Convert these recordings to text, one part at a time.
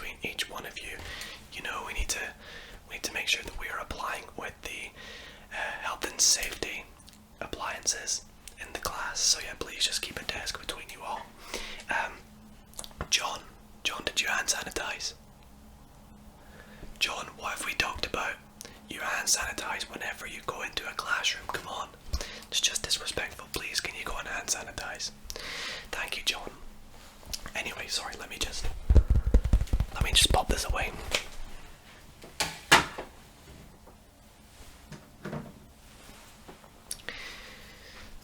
between each one of you. You know, we need to make sure that we are applying with the health and safety appliances in the class. So yeah, please just keep a desk between you all. John, did you hand sanitize? John, what have we talked about? You hand sanitize whenever you go into a classroom. Come on, it's just disrespectful. Please, can you go and hand sanitize? Thank you, John. Anyway, sorry. Let me just pop this away.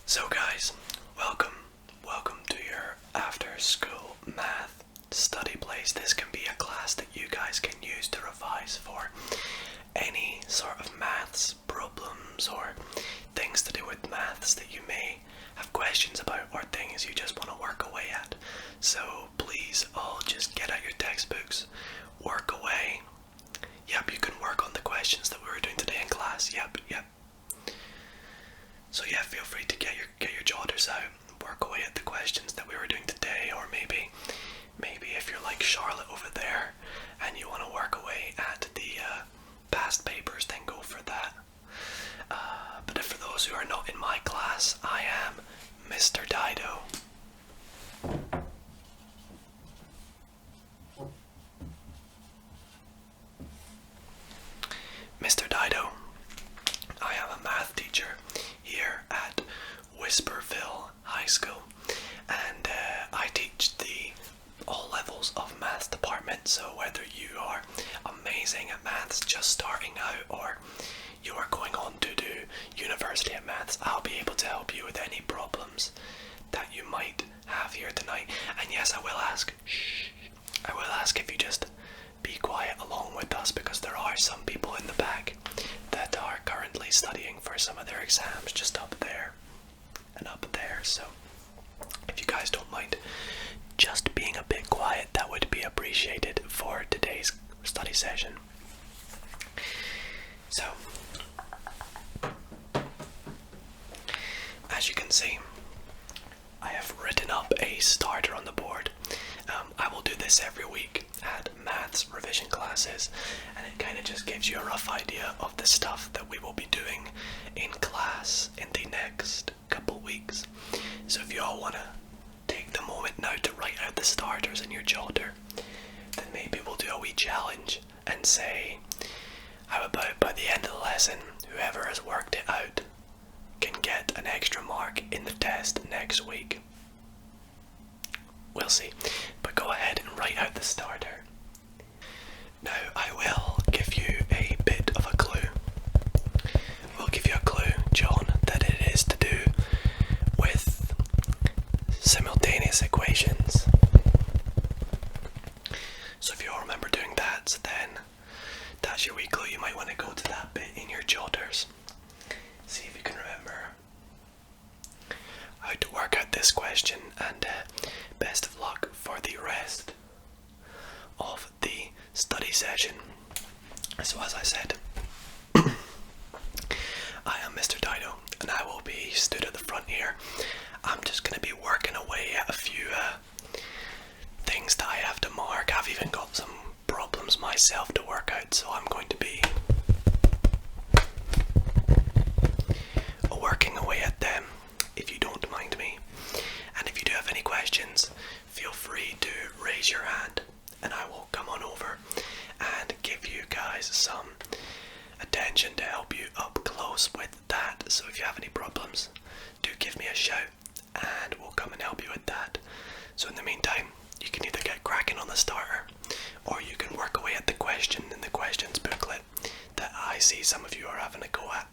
So guys, welcome to your after school math study place. This can be a class that you guys can use to revise for any sort of maths problems or things to do with maths that you may have questions about, or things you just want to work away at. So please all just get out your textbooks, work away. Yep, you can work on the questions that we were doing today in class. Yep. So yeah, feel free to get your jotters out, work away at the questions that we were doing today, or maybe if you're like Charlotte over there and you want to work away at the past papers, then go for that. But for those who are not in my class, I am Mr. Dido. Mr. Dido, I am a math teacher here at Whisperville High School, and I teach all levels of math department. So whether you are amazing at maths, just starting out, or you are going on to do university at maths, I'll be able to help you with any problems that you might have here tonight. And yes, I will ask if you just be quiet along with us, because there are some people in the back that are currently studying for some of their exams, just up there and up there. So if you guys don't mind just being a bit quiet, that would be appreciated for today's study session. So as you can see, I have written up a starter on the board. I will do this every week at maths revision classes, and it kind of just gives you a rough idea of the stuff that we will be doing in class in the next couple weeks. So if you all want to take the moment now to write out the starters in your jotter, then maybe we'll do a wee challenge and say, how about by the end of the lesson, whoever has worked it out can get an extra mark in the test next week. We'll see, but go ahead and write out the starter. Now I will give you a bit of a clue. We'll give you a clue, John, that it is to do with simultaneous equations. So if you all remember doing that, then that's your wee clue. You might want to go to that bit in your jotters. See if you can remember how to work out this question, and best of luck for the rest of the study session. So as I said, I am Mr. Dido, and I will be stood at the front here. I'm just going to be working away at a few things that I have to mark. I've even got some problems myself to work out, so I'm going to be working away at them, if you don't mind me. And if you do have any questions, feel free to raise your hand, and I will come on over and give you guys some attention to help you up close with that. So if you have any problems, do give me a shout and we'll come and help you with that. So in the meantime, you can either get cracking on the starter, or you can work away at the question in the questions booklet that I see some of you are having a go at.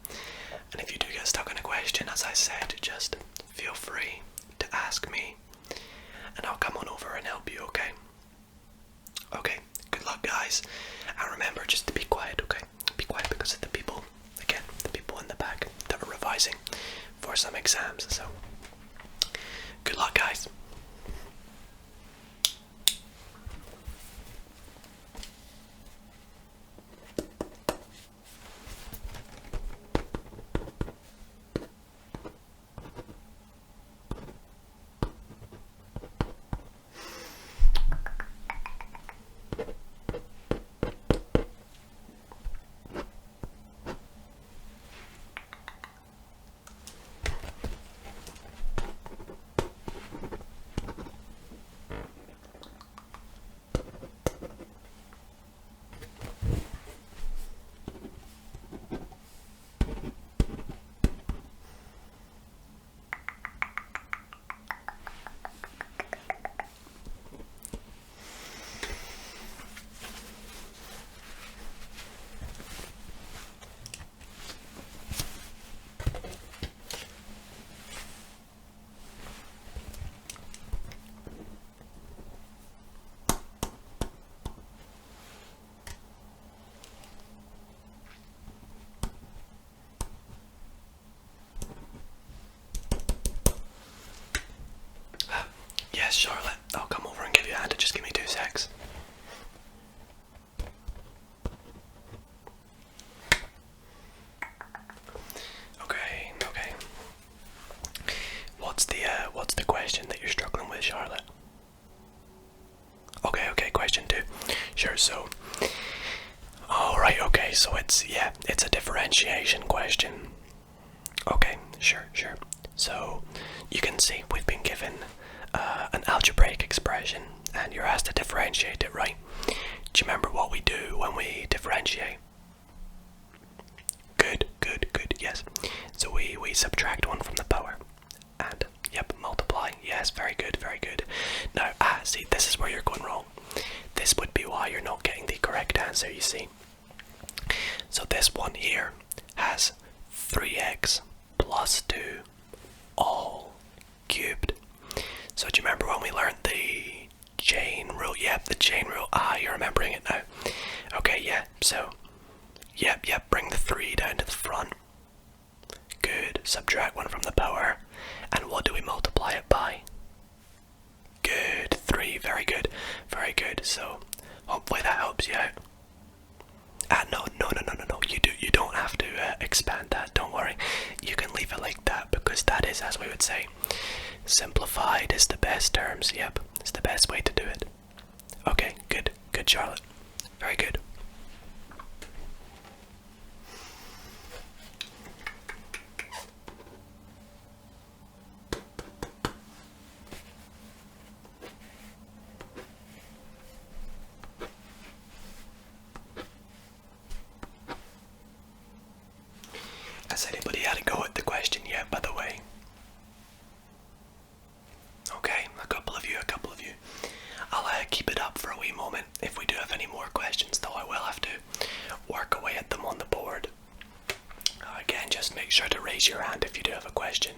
And if you do get stuck on a question, as I said, just feel free to ask me and I'll come on over and help you, okay? Okay, good luck guys. And remember just to be quiet, okay? Be quiet, because of the people, again, the people in the back that are revising for some exams. So, good luck guys. Yes, Charlotte, I'll come over and give you a hand. Just give me 2 secs. Okay. What's the question that you're struggling with, Charlotte? Okay, question 2. Sure, so... Alright, okay, so it's a differentiation question. Okay, sure. So, you can see we've been given an algebraic expression, and you're asked to differentiate it, right? Do you remember what we do when we differentiate? Good, yes. So we subtract 1 from the power, and, multiply. Yes, very good. Now, see, this is where you're going wrong. This would be why you're not getting the correct answer, you see. So this one here has 3x plus 2 all cubed. So do you remember when we learned the chain rule? Yep, the chain rule. You're remembering it now. Okay, yeah, so, bring the 3 down to the front. Good, subtract 1 from the power. And what do we multiply it by? Good, 3, very good. So, hopefully that helps you out. No, you don't have to expand that, don't worry. You can leave it like that, because that is, as we would say, simplified is the best terms. Yep, it's the best way to do it. Okay, good, Charlotte. Very good. Has anybody had a go at the question yet, by the way? Okay, a couple of you. I'll keep it up for a wee moment. If we do have any more questions, though, I will have to work away at them on the board. Again, just make sure to raise your hand if you do have a question.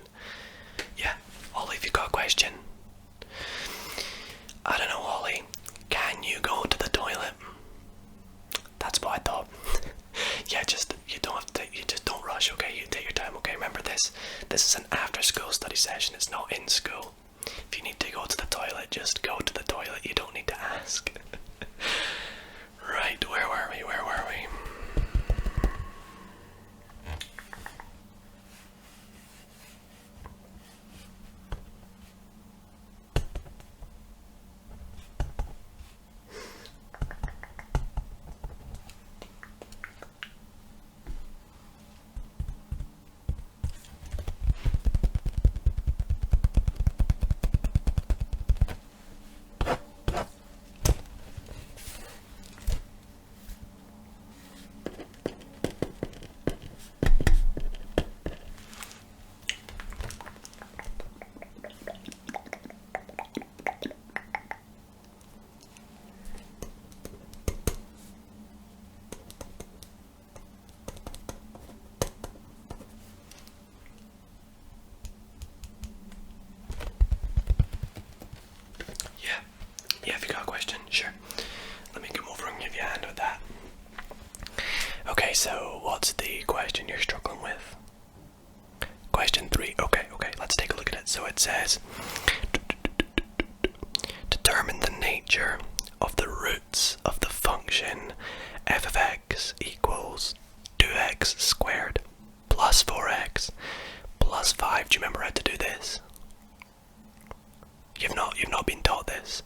Yeah, Ollie, if you got a question. I don't know, Ollie. Can you go to the toilet? That's what I thought. Yeah, you just don't rush, okay? You take your time, okay? Remember this is an after school study session, it's not in school. If you need to go to the toilet, just go to the toilet, you don't need to ask. Right, where were we? Yeah, if you got a question, sure. Let me come over and give you a hand with that. Okay, so what's the question you're struggling with? Question 3. Okay, let's take a look at it. So it says, determine the nature of the roots of the function f of x equals 2x squared plus 4x plus 5. Do you remember how to do this? You've not been taught this.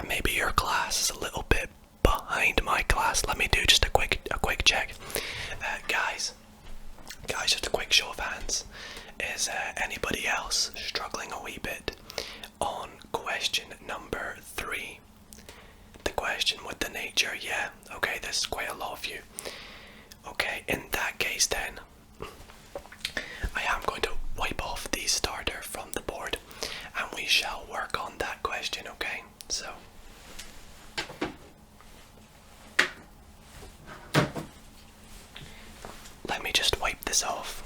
Maybe your class is a little bit behind my class. Let me do just a quick check. Guys, just a quick show of hands. Is anybody else struggling a wee bit on question number 3? The question with the nature, yeah. Okay, this is quite a lot of you. Okay, in that case then, I am going to wipe off the starter from the board, and we shall work on that question, okay? So, let me just wipe this off.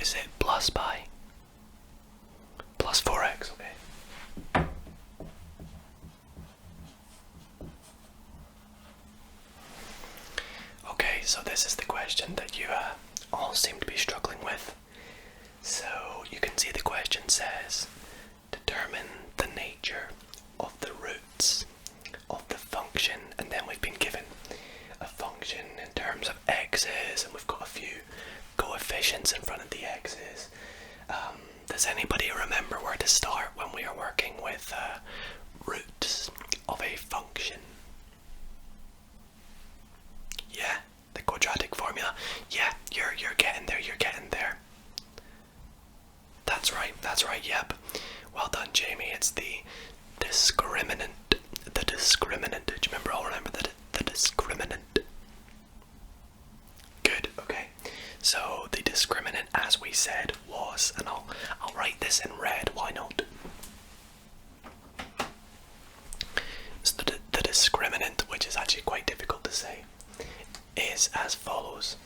is it plus pi? Plus 4x, okay. Okay, so this is the question that you all seem to be struggling with. So you can see the question says, determine the nature of the roots of the function, and then we've been given a function in terms of x's, and we've got a few coefficients in front of the x's. Does anybody remember where to start when we are working with roots of a function? Yeah, the quadratic formula. Yeah, you're getting there, you're getting there. That's right, yep. Well done, Jamie. It's the discriminant. The discriminant. Do you remember? I'll remember the discriminant. Good, okay. So the discriminant, as we said, was, and I'll write this in red, why not? So the discriminant, which is actually quite difficult to say, is as follows.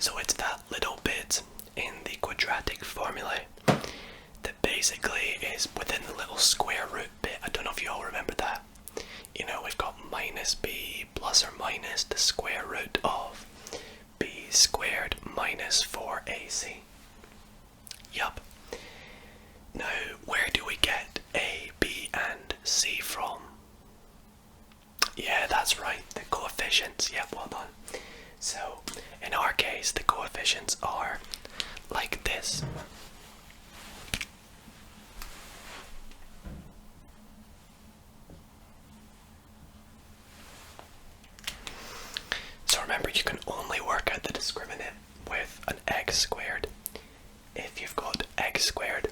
So it's that little bit in the quadratic formula that basically is within the little square root bit. I don't know if you all remember that. You know, we've got minus b plus or minus the square root of b squared minus 4ac. Yup. Now, where do we get a, b and c from? Yeah, that's right, the coefficients. Yep, well done. So, in our case, the coefficients are like this. So remember, you can only work out the discriminant with an x squared if you've got x squared,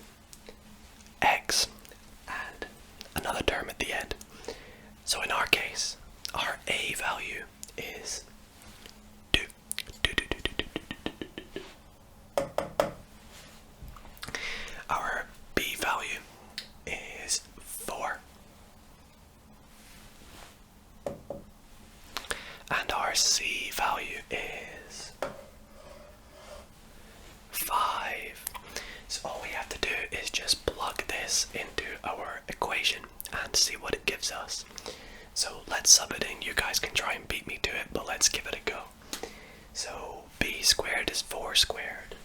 x, and another term at the end. So in our case, our a value is 2. Our b value is 4. And our c value is 5. So all we have to do is just plug this into our equation and see what it gives us. So let's sub it in. You guys can try and beat me to it, but let's give it a go. So b squared is 4 squared.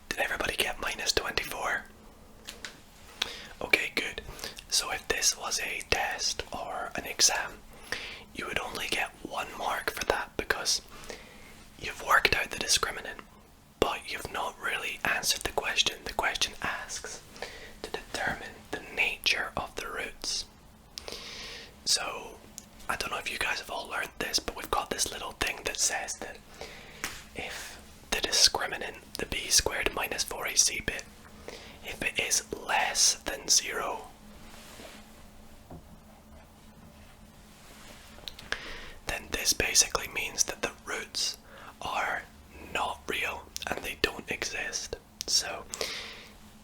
Did everybody get minus 24? Okay, good. So if this was a test or an exam, you would only get 1 mark for that because you've worked out the discriminant, but you've not really answered the question. The question asks to determine the nature of the roots. So, I don't know if you guys have all learned this, but we've got this little thing that says that if the discriminant, the b squared minus 4ac bit, if it is less than 0, then this basically means that the roots are not real and they don't exist. So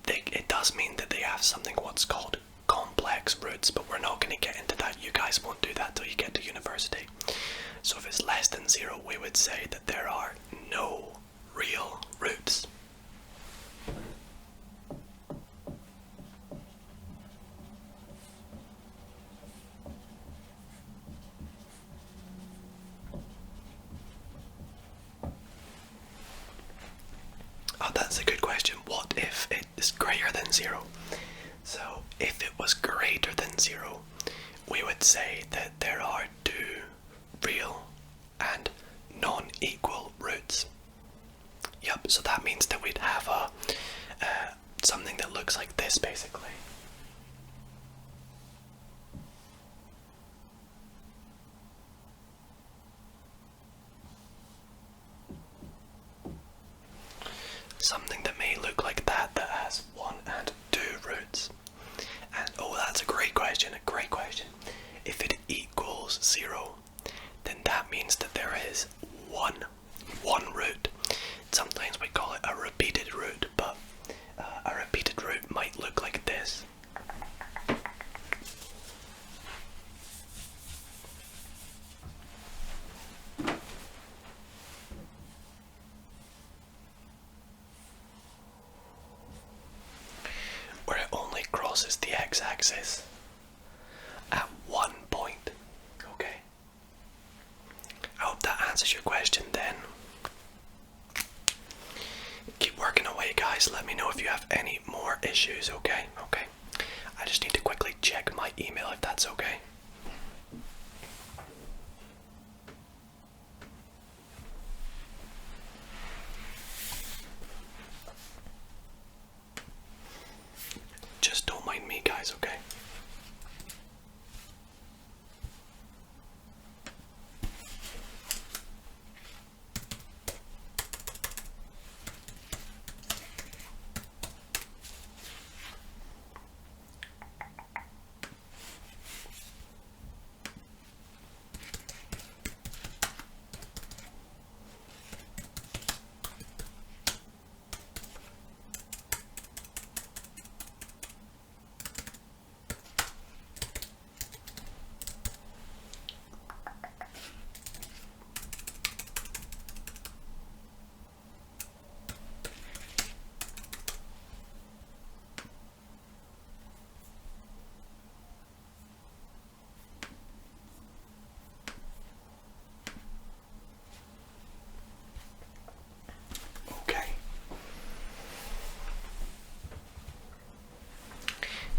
it does mean that they have something what's called complex roots, but we're not going to get into that. You guys won't do that till you get to university. So if it's less than 0, we would say that there are no real roots. Oh, that's a good question. What if it is greater than 0? So if it was greater than 0, we would say that there are 2 real and non-equal roots. Yep, so that means that we'd have something that looks like this basically. something that may look like that has 1 and 2 roots. And oh, that's a great question, a great question. If it equals 0, then that means that there is one root. Sometimes we call it a repeated root, but a repeated root might look like this. Where it only crosses the x-axis at one point. Okay. I hope that answers your question then. Keep working away, guys. Let me know if you have any more issues, okay? Okay. I just need to quickly check my email if that's okay. Just don't mind me, guys, okay?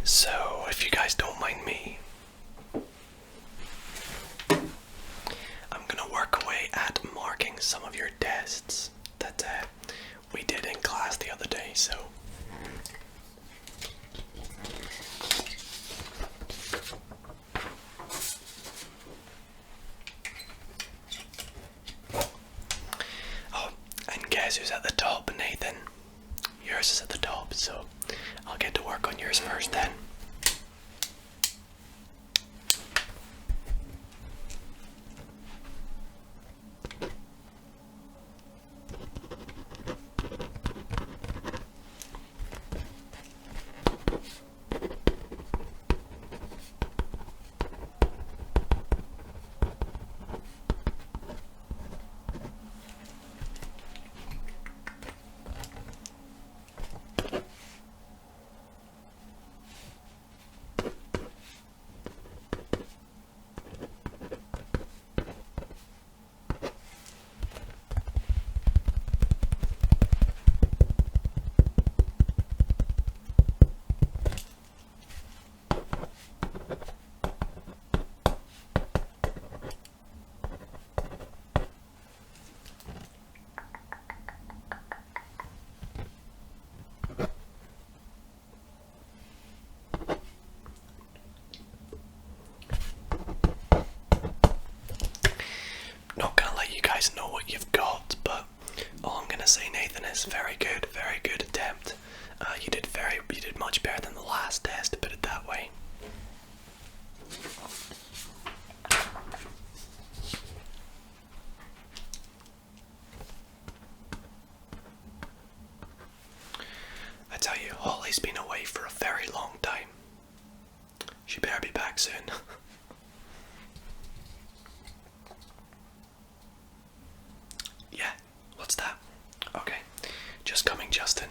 So, if you guys don't mind me, I'm gonna work away at marking some of your tests that we did in class the other day, so. Oh, and guess who's at the top, Nathan? Yours is at the top, so I'll get to work on yours first then. Not gonna let you guys know what you've got, but all I'm gonna say, Nathan, is very good attempt. You did much better than the last test, to put it that way. I tell you, Holly's been away for a very long time. She better be back soon. Yeah, what's that? Okay, just coming, Justin.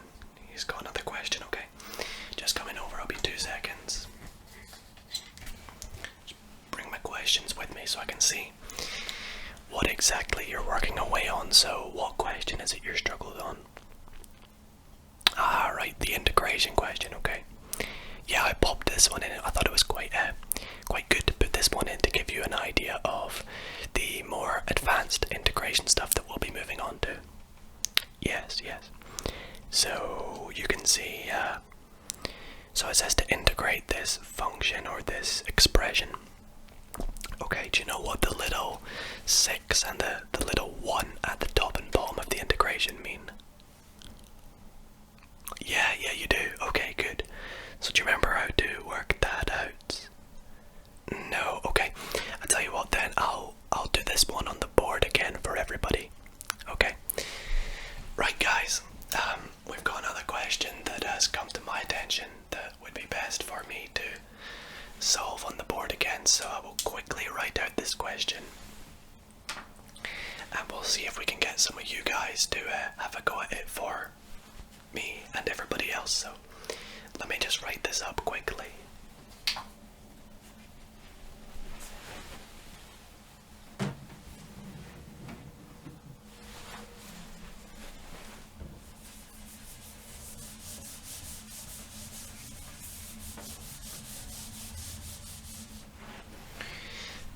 He's got another question, okay? Just coming over, I'll be 2 seconds. Just bring my questions with me so I can see what exactly you're working away on. So, what question is it you're struggling on? Ah, right, the integration question, okay. Yeah, I popped this one in. I thought it was quite good to put this one in to give you an idea of the more advanced integration stuff that we'll be moving on to. Yes. So you can see, so it says to integrate this function or this expression. Okay, do you know what the little 6 and the little 1 at the top and bottom of the integration mean? we'll see if we can get some of you guys to have a go at it for me and everybody else. So let me just write this up quickly.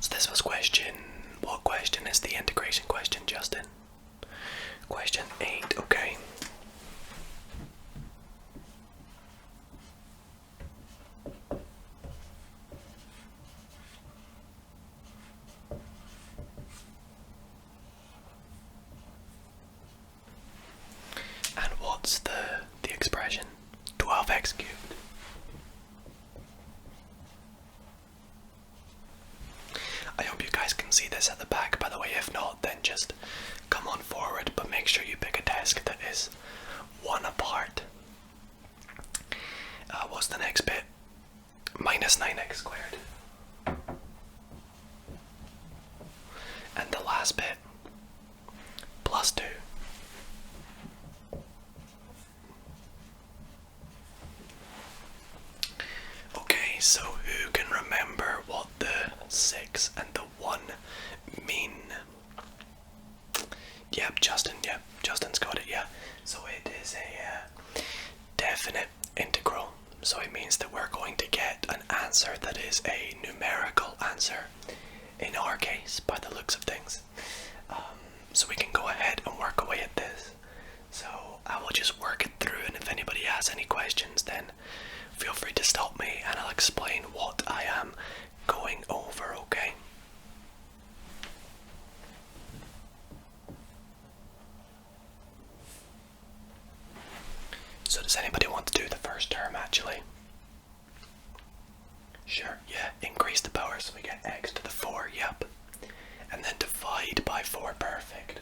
This was what question is the integration question, Justin? Question 8, okay. And what's the expression? 12x cubed. I hope you guys can see this at the back, by the way. If not, then just come on forward, but make sure you pick a desk that is one apart. What's the next bit? Minus 9x squared. And the last bit, plus 2. Okay, so who can remember what the 6 and the 1 mean? Yep, Justin, Justin's got it, yeah. So it is a definite integral. So it means that we're going to get an answer that is a numerical answer, in our case, by the looks of things. So we can go ahead and work away at this. So I will just work it through, and if anybody has any questions, then feel free to stop me and I'll explain what I am going over, okay? So does anybody want to do the first term actually? Sure, yeah, increase the power so we get x to the 4, yep. And then divide by 4, perfect.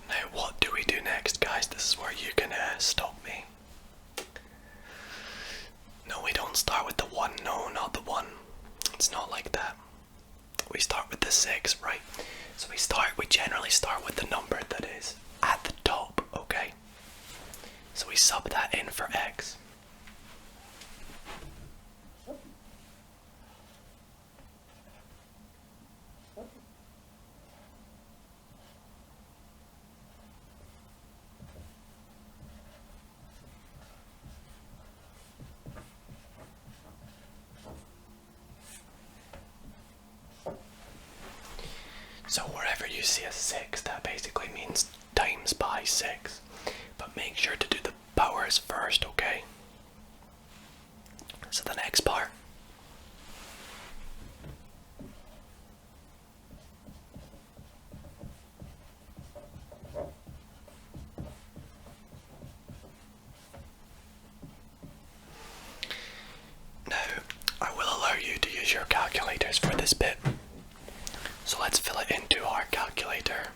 Now what do we do next, guys? This is where you can stop me. No, we don't start with the 1, no, not the 1. It's not like that. We start with the 6, right? So we generally start with the number that is at the top, okay? So we sub that in for x. So wherever you see a 6, that basically means times by 6. But make sure to do the powers first, okay? So the next part. Now, I will allow you to use your calculators for this bit. So let's fill it into our calculator.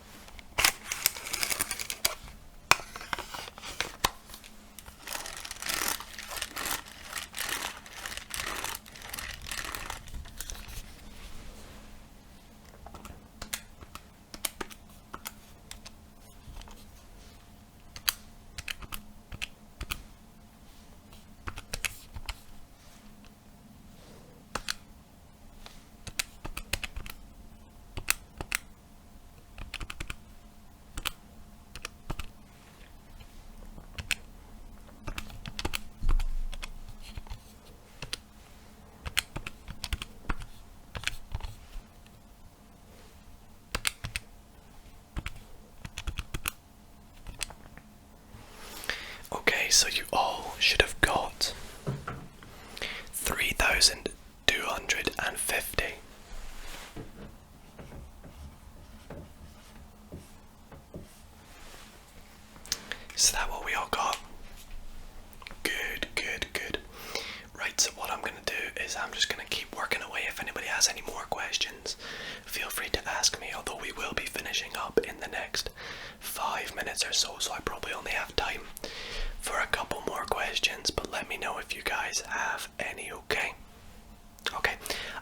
So you all should have got 3,250. Is that what we all got? Good. Right, so what I'm going to do is I'm just going to keep working away. If anybody has any more more questions, feel free to ask me, although we will be finishing up in the next 5 minutes or so, so I probably only have time for a couple more questions, but let me know if you guys have any, okay? Okay,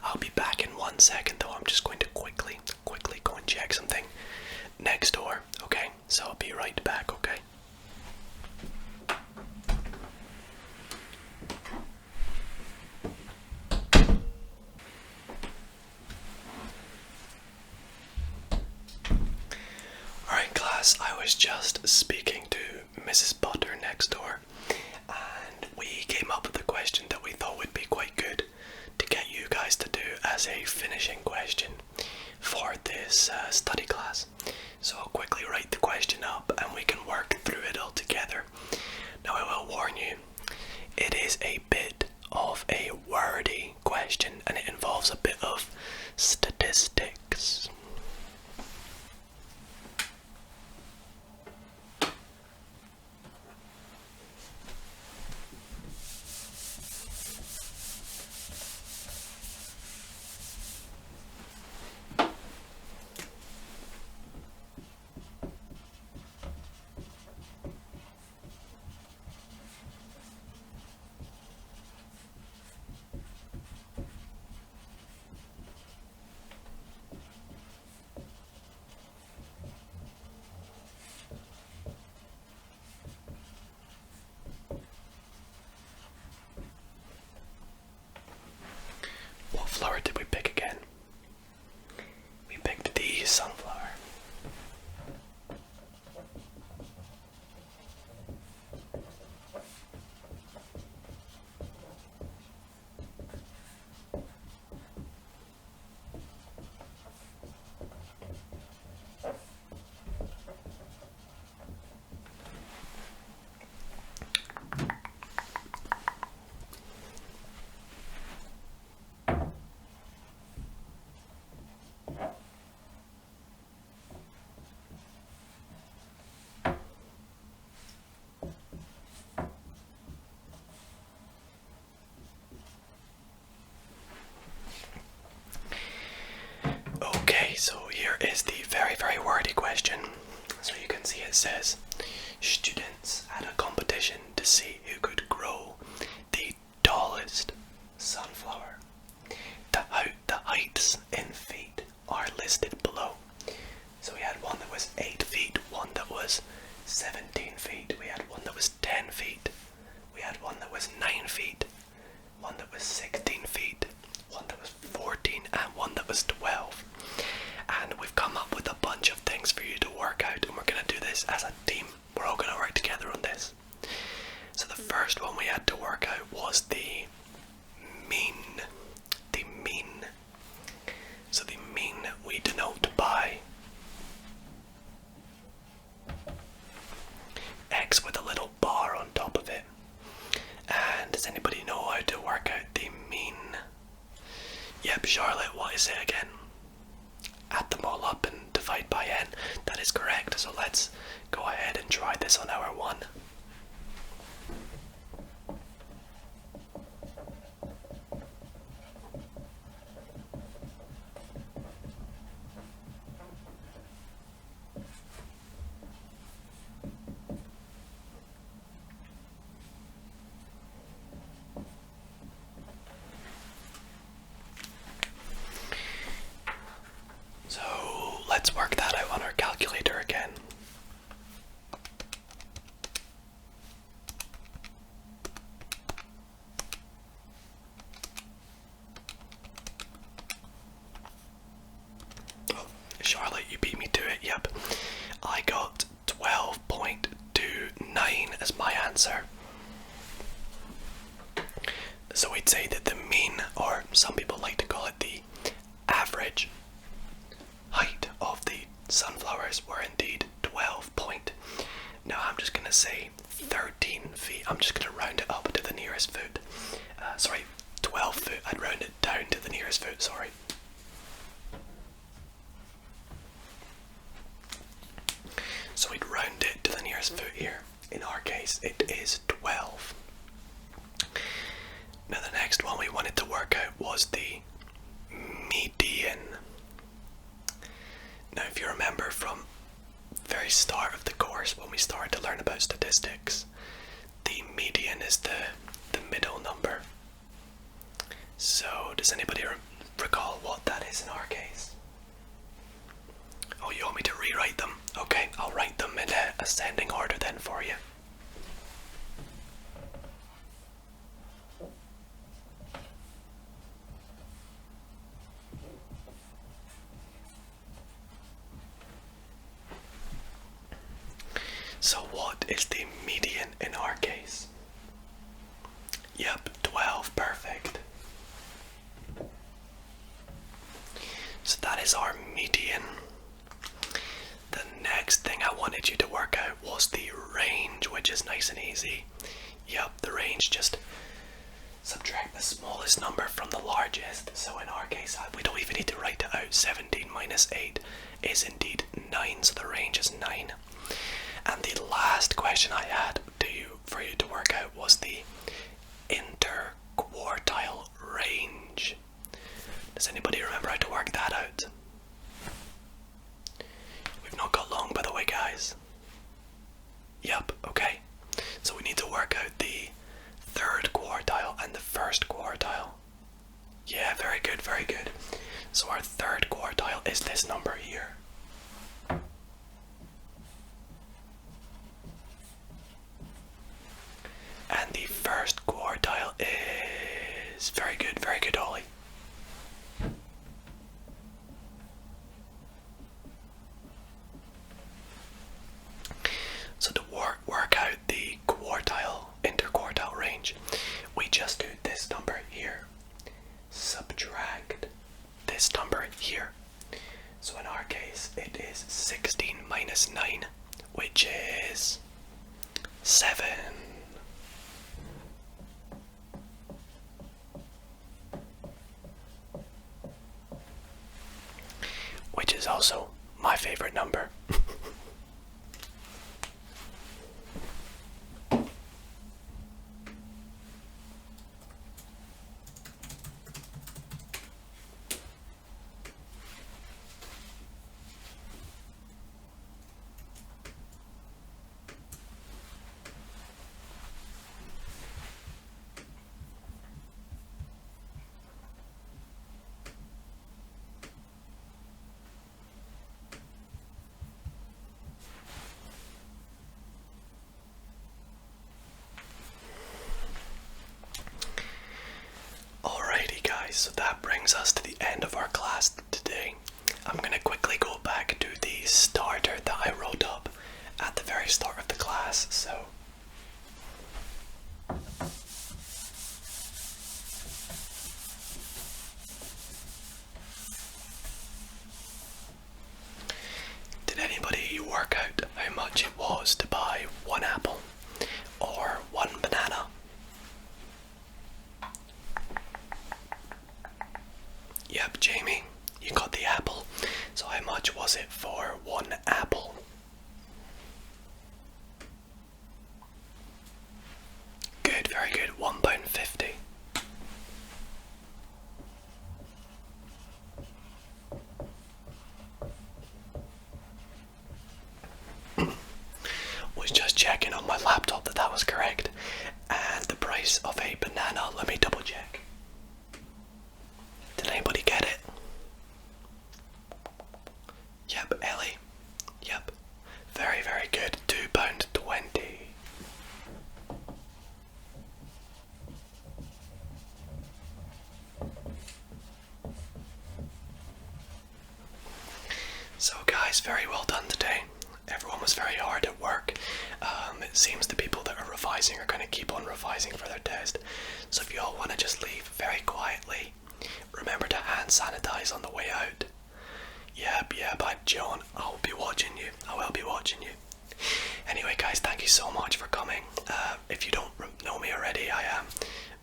I'll be back in 1 second though. I'm just going to quickly go and check something next door, okay? So I'll be right back, okay? Alright class, I was just speaking to Mrs. Potter next door, and we came up with a question that we thought would be quite good to get you guys to do as a finishing question for this study class. So I'll quickly write the question up and we can work through it all together. Now I will warn you, it is a bit of a wordy question and it involves a bit of statistics. What flower did we pick again? We picked the sunflower. Okay, so here is the very wordy question. So you can see it says, students had a competition to see who could grow the tallest sunflower. The heights in feet are listed below. So we had one that was 8 feet, one that was 17 feet, we had one that was 10 feet, we had one that was 9 feet, one that was 16 feet, one that was 14, and one that was 12. And we've come up with a bunch of things for you to work out, and we're going to do this as a team. We're all going to work together on this. So the first one we had to work out was the mean. The mean. So the mean we denote by X with a little bar on top of it. And does anybody know how to work out the mean? Yep, Charlotte, what is it again? Add them all up and divide by n. That is correct, so let's go ahead and try this on our one. So let's work that out on our calculator again. Oh, Charlotte, you beat me to it, yep. I got 12.29 as my answer. So we'd say that the mean, or some people like to call it the average height of the sunflowers, were indeed 12 point. Now I'm just going to say 13 feet. I'm just going to round it up to the nearest foot. Sorry, 12 foot. I'd round it down to the nearest foot, sorry. So we'd round it to the nearest foot here. In our case, it is 12. Now the next one we wanted to work out was the median. Now, if you remember from the very start of the course, when we started to learn about statistics, the median is the middle number. So, does anybody recall what that is in our case? Oh, you want me to rewrite them? Okay, I'll write them in ascending order then for you. So what is the median in our case? Yep, 12, perfect. So that is our median. The next thing I wanted you to work out was the range, which is nice and easy. Yep, the range, just subtract the smallest number from the largest. So in our case, we don't even need to write it out. 17 minus 8 is indeed 9, so the range is 9. And the last question I had for you to work out was the interquartile range. Does anybody remember how to work that out? We've not got long, by the way, guys. Yep, okay. So we need to work out the third quartile and the first quartile. Yeah, very good, very good. So our third quartile is this number here. And the first quartile is very good, Ollie. So to work out the interquartile range, we just do this number here, subtract this number here. So in our case, it is 16 minus 9, which is 7. Which is also my favorite number. So that brings us to the end of our class today. I'm going to quickly go back to the starter that I wrote up at the very start of the class. So did anybody work out how much it was to buy one apple or one banana? Yep, Jamie, you got the apple. So how much was it for one apple? Good, very good. £1.50. Was just checking on my laptop that was correct. And the price of a banana, let me double check. Did anybody get it? Yep, Ellie. Yep. Very, very good. £2.20. So guys, very well done today. Everyone was very hard at work. It seems the people that are revising are going to keep on revising for their test. So if you all want to just leave very quietly, remember to hand sanitize on the way out. Yep, I'm John. I'll be watching you. I will be watching you. Anyway guys, thank you so much for coming. If you don't know me already, I am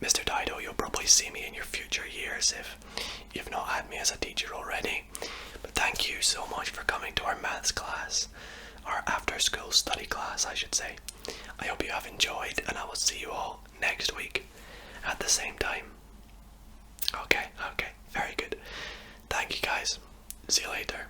Mr. Dido. You'll probably see me in your future years if you've not had me as a teacher already. But thank you so much for coming to our maths class. Our after school study class, I should say. I hope you have enjoyed, and I will see you all next week at the same time. Okay, very good. Thank you guys. See you later.